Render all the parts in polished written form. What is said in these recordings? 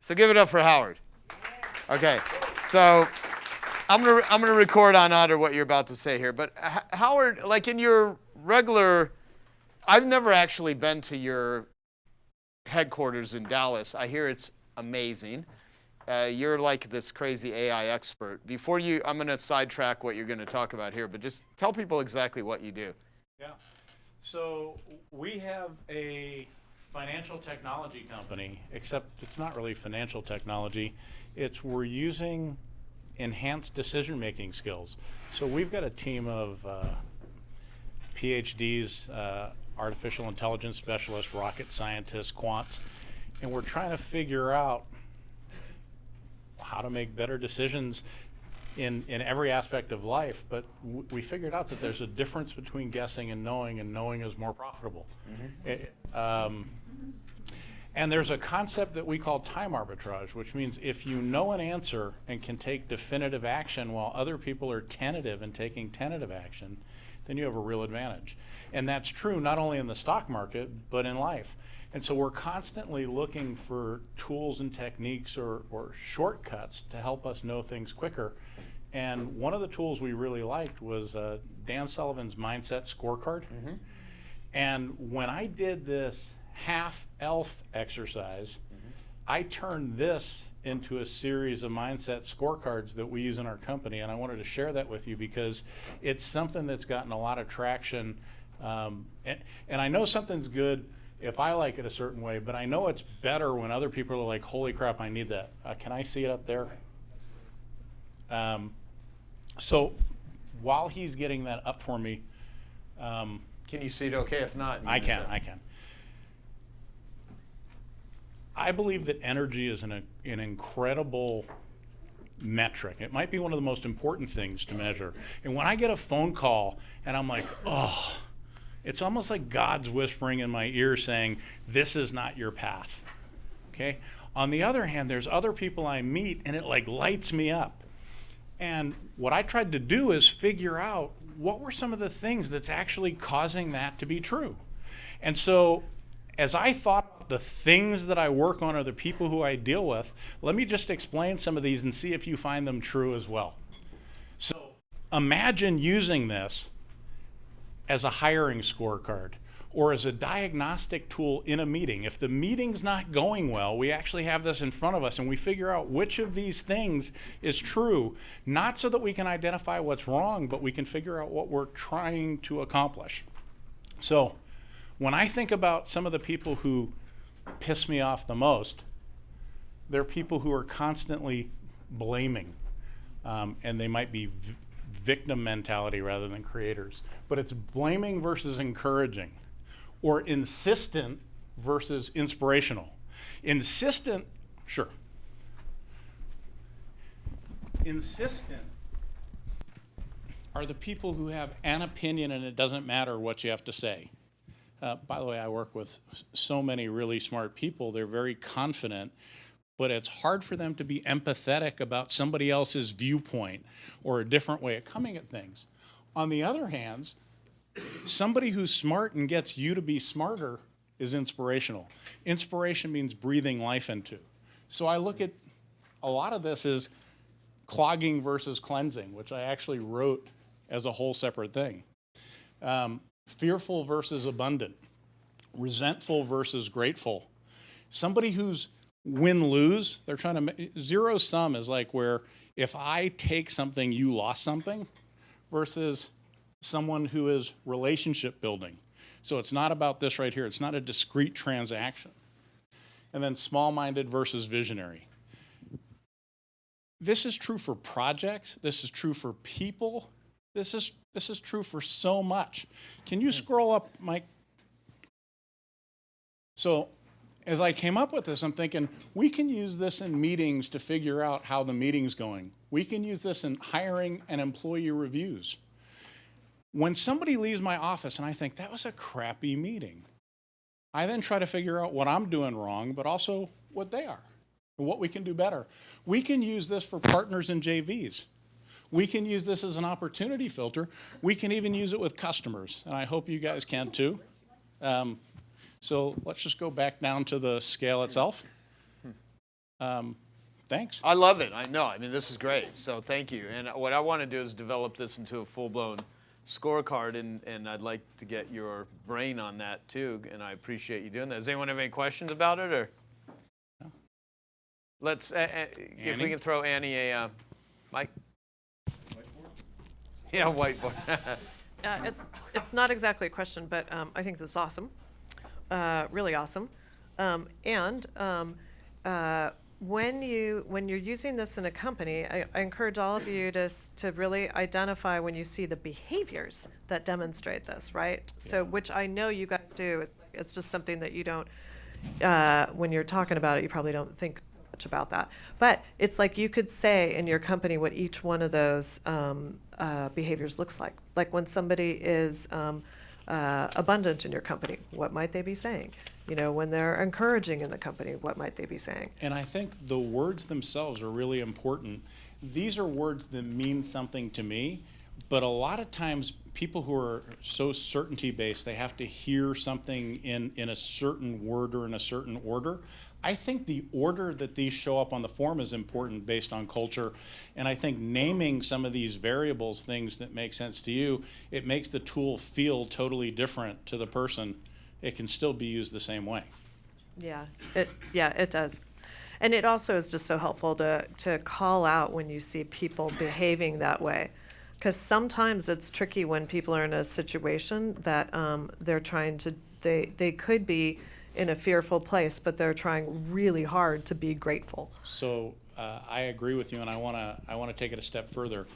So give it up for Howard. Okay, so I'm gonna record on Otter what you're about to say here. But Howard, like in your regular, I've never actually been to your headquarters in Dallas. I hear it's amazing. You're like this crazy AI expert. I'm going to sidetrack what you're going to talk about here, but just tell people exactly what you do. Yeah. So we have a financial technology company, except it's not really financial technology. We're using enhanced decision-making skills. So we've got a team of PhDs, artificial intelligence specialists, rocket scientists, quants, and we're trying to figure out how to make better decisions in every aspect of life. But we figured out that there's a difference between guessing and knowing is more profitable. And there's a concept that we call time arbitrage, which means if you know an answer and can take definitive action while other people are tentative and taking tentative action, then you have a real advantage. And that's true not only in the stock market, but in life. And so we're constantly looking for tools and techniques or shortcuts to help us know things quicker. And one of the tools we really liked was Dan Sullivan's Mindset Scorecard. And when I did this half elf exercise, I turned this into a series of mindset scorecards that we use in our company, and I wanted to share that with you because it's something that's gotten a lot of traction. And I know something's good if I like it a certain way, but I know it's better when other people are like, holy crap, I need that. Can I see it up there? So while he's getting that up for me, can you see it okay? If not, I can. I believe that energy is an incredible metric. It might be one of the most important things to measure. And when I get a phone call and I'm like, oh, it's almost like God's whispering in my ear saying, this is not your path. Okay? On the other hand, there's other people I meet and it like lights me up. And what I tried to do is figure out what were some of the things that's actually causing that to be true. And so as I thought the things that I work on are the people who I deal with, let me just explain some of these and see if you find them true as well. So imagine using this as a hiring scorecard or as a diagnostic tool in a meeting. If the meeting's not going well, we actually have this in front of us and we figure out which of these things is true, not so that we can identify what's wrong, but we can figure out what we're trying to accomplish. So when I think about some of the people who piss me off the most, they're people who are constantly blaming, and they might be victim mentality rather than creators. But it's blaming versus encouraging, or insistent versus inspirational. Insistent, sure. Insistent are the people who have an opinion and it doesn't matter what you have to say. By the way, I work with so many really smart people. They're very confident, but it's hard for them to be empathetic about somebody else's viewpoint or a different way of coming at things. On the other hand, somebody who's smart and gets you to be smarter is inspirational. Inspiration means breathing life into. So I look at a lot of this as clogging versus cleansing, which I actually wrote as a whole separate thing. Fearful versus abundant, resentful versus grateful. Somebody who's win-lose, they're trying to, zero sum is like where if I take something, you lost something, versus someone who is relationship building. So it's not about this right here. It's not a discrete transaction. And then small-minded versus visionary. This is true for projects. This is true for people. This is true for so much. Can you scroll up, Mike? So as I came up with this, I'm thinking, we can use this in meetings to figure out how the meeting's going. We can use this in hiring and employee reviews. When somebody leaves my office and I think, that was a crappy meeting, I then try to figure out what I'm doing wrong, but also what they are and what we can do better. We can use this for partners and JVs. We can use this as an opportunity filter. We can even use it with customers, and I hope you guys can too. So let's just go back down to the scale itself. Thanks. I love it. I know. I mean, this is great. So thank you. And what I want to do is develop this into a full-blown scorecard, and I'd like to get your brain on that too. And I appreciate you doing that. Does anyone have any questions about it, or? No. Let's if we Annie? can throw Annie a mic. Yeah, whiteboard. It's not exactly a question, but I think this is awesome, really awesome. When you're using this in a company, I encourage all of you to really identify when you see the behaviors that demonstrate this, right? So, which I know you guys do. It's just something that you don't, when you're talking about it, you probably don't think much about that. But it's like you could say in your company what each one of those behaviors looks like. Like when somebody is abundant in your company, what might they be saying? You know, when they're encouraging in the company, what might they be saying? And I think the words themselves are really important. These are words that mean something to me, but a lot of times people who are so certainty-based, they have to hear something in a certain word or in a certain order. I think the order that these show up on the form is important based on culture. And I think naming some of these variables, things that make sense to you, it makes the tool feel totally different to the person. It can still be used the same way. Yeah, it does. And it also is just so helpful to call out when you see people behaving that way. Because sometimes it's tricky when people are in a situation that they're trying to, they could be in a fearful place, but they're trying really hard to be grateful. So I agree with you, and I want to take it a step further.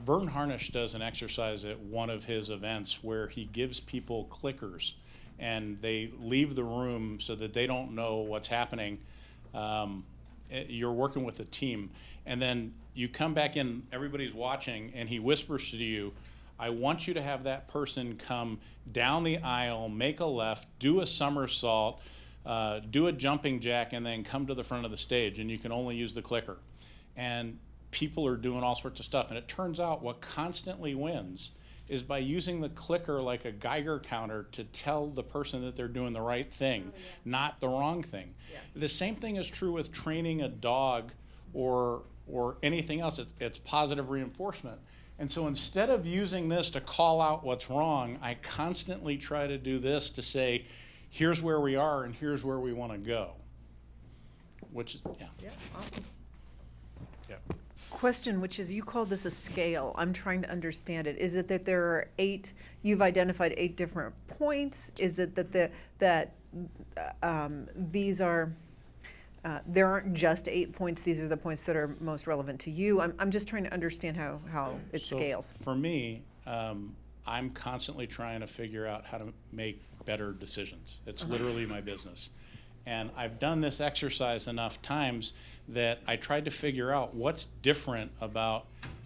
Vern Harnish does an exercise at one of his events where he gives people clickers, and they leave the room so that they don't know what's happening. You're working with a team, and then you come back in, everybody's watching, and he whispers to you, I want you to have that person come down the aisle, make a left, do a somersault, do a jumping jack, and then come to the front of the stage, and you can only use the clicker. And people are doing all sorts of stuff, and it turns out what constantly wins is by using the clicker like a Geiger counter to tell the person that they're doing the right thing, not the wrong thing. Yeah. The same thing is true with training a dog or anything else. It's positive reinforcement. And so instead of using this to call out what's wrong, I constantly try to do this to say, here's where we are and here's where we want to go. Which is, yeah. Yeah, awesome. Yeah. Question, which is, you call this a scale. I'm trying to understand it. Is it that there are 8, you've identified 8 different points? Is it that these are, there aren't just 8 points, these are the points that are most relevant to you? I'm just trying to understand how it scales. For me, I'm constantly trying to figure out how to make better decisions. It's literally my business. And I've done this exercise enough times that I tried to figure out what's different about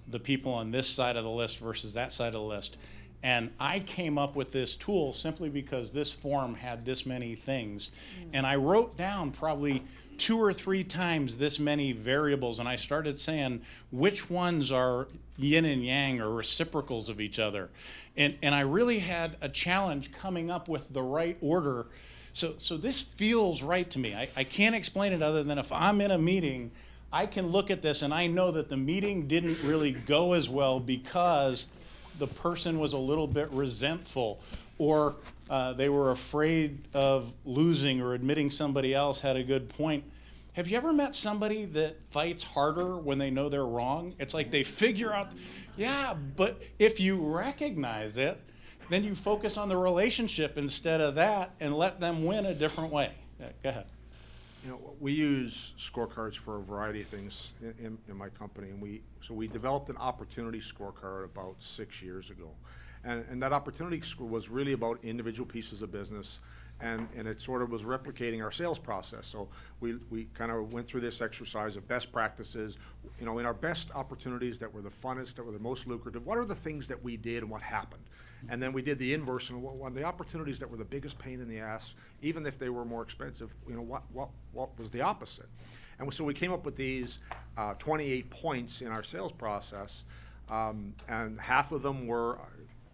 the people on this side of the list versus that side of the list. And I came up with this tool simply because this form had this many things. And I wrote down probably 2 or 3 times this many variables, and I started saying which ones are yin and yang or reciprocals of each other. And I really had a challenge coming up with the right order. So this feels right to me. I can't explain it other than if I'm in a meeting, I can look at this and I know that the meeting didn't really go as well because the person was a little bit resentful, or they were afraid of losing or admitting somebody else had a good point. Have you ever met somebody that fights harder when they know they're wrong? It's like they figure out, yeah, but if you recognize it, then you focus on the relationship instead of that and let them win a different way. Yeah, go ahead. You know, we use scorecards for a variety of things in my company, and we developed an opportunity scorecard about 6 years ago, and that opportunity score was really about individual pieces of business, and it sort of was replicating our sales process. So we kind of went through this exercise of best practices. You know, in our best opportunities that were the funnest, that were the most lucrative, what are the things that we did and what happened? And then we did the inverse, and on the opportunities that were the biggest pain in the ass, even if they were more expensive, you know, what was the opposite? And so we came up with these 28 points in our sales process, and half of them were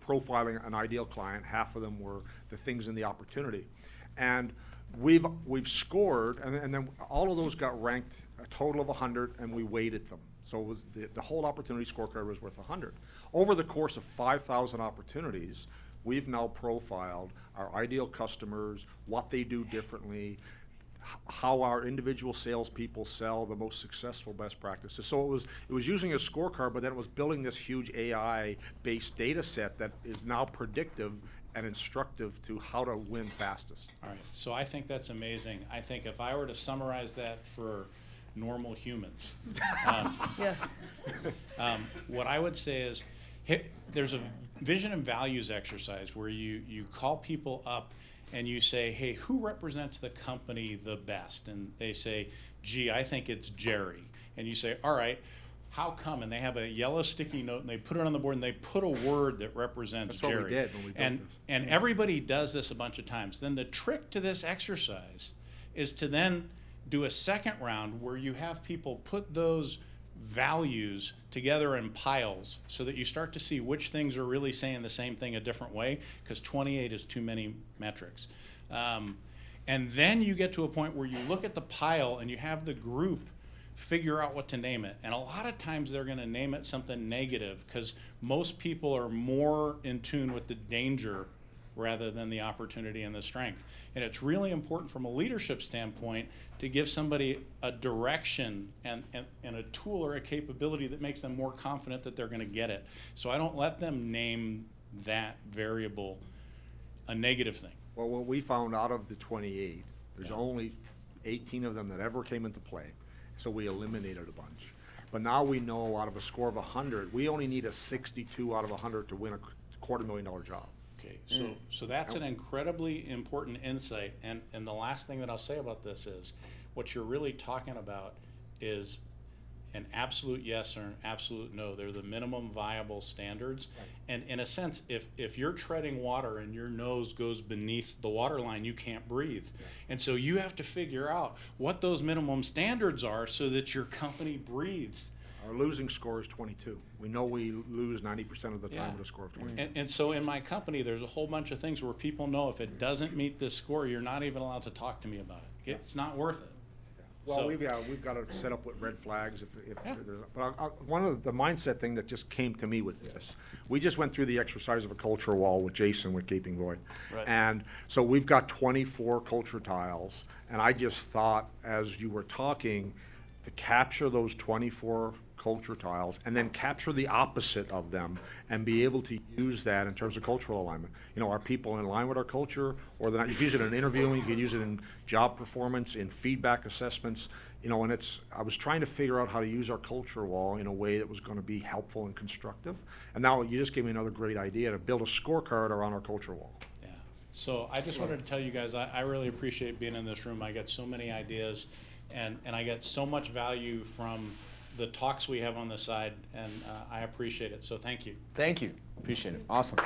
profiling an ideal client, half of them were the things in the opportunity. And we've scored, and then all of those got ranked a total of 100, and we weighted them. So it was the whole opportunity scorecard was worth 100. Over the course of 5,000 opportunities, we've now profiled our ideal customers, what they do differently, how our individual salespeople sell, the most successful best practices. So it was using a scorecard, but then it was building this huge AI-based data set that is now predictive and instructive to how to win fastest. All right, so I think that's amazing. I think if I were to summarize that for normal humans, Yeah. what I would say is, there's a vision and values exercise where you call people up and you say, hey, who represents the company the best? And they say, gee, I think it's Jerry. And you say, all right, how come? And they have a yellow sticky note and they put it on the board and they put a word that represents That's Jerry. what we did when we built this. And everybody does this a bunch of times. Then the trick to this exercise is to then do a second round where you have people put those values together in piles so that you start to see which things are really saying the same thing a different way, because 28 is too many metrics. And then you get to a point where you look at the pile and you have the group figure out what to name it. And a lot of times they're going to name it something negative because most people are more in tune with the danger rather than the opportunity and the strength. And it's really important from a leadership standpoint to give somebody a direction and a tool or a capability that makes them more confident that they're going to get it. So I don't let them name that variable a negative thing. Well, what we found out of the 28, there's only 18 of them that ever came into play. So we eliminated a bunch. But now we know out of a score of 100, we only need a 62 out of 100 to win a $250,000 job. Okay, so that's an incredibly important insight, and the last thing that I'll say about this is, what you're really talking about is an absolute yes or an absolute no. They're the minimum viable standards, and in a sense, if you're treading water and your nose goes beneath the water line, you can't breathe, and so you have to figure out what those minimum standards are so that your company breathes. Our losing score is 22. We know we lose 90% of the time Yeah. with a score of 22. And so in my company, there's a whole bunch of things where people know if it doesn't meet this score, you're not even allowed to talk to me about it. It's not worth it. Well, So- we've got to set up with red flags if Yeah. there's, but one of the mindset thing that just came to me with this, we just went through the exercise of a culture wall with Jason with Gaping Void. Right. And so we've got 24 culture tiles, and I just thought, as you were talking, to capture those 24 culture tiles and then capture the opposite of them and be able to use that in terms of cultural alignment. You know, are people in line with our culture, or they're not? You can use it in interviewing, you can use it in job performance, in feedback assessments, you know, and I was trying to figure out how to use our culture wall in a way that was going to be helpful and constructive. And now you just gave me another great idea to build a scorecard around our culture wall. Yeah. So I just wanted to tell you guys, I really appreciate being in this room. I get so many ideas, and I get so much value from the talks we have on the side, and I appreciate it. So thank you. Thank you. Appreciate it. Awesome.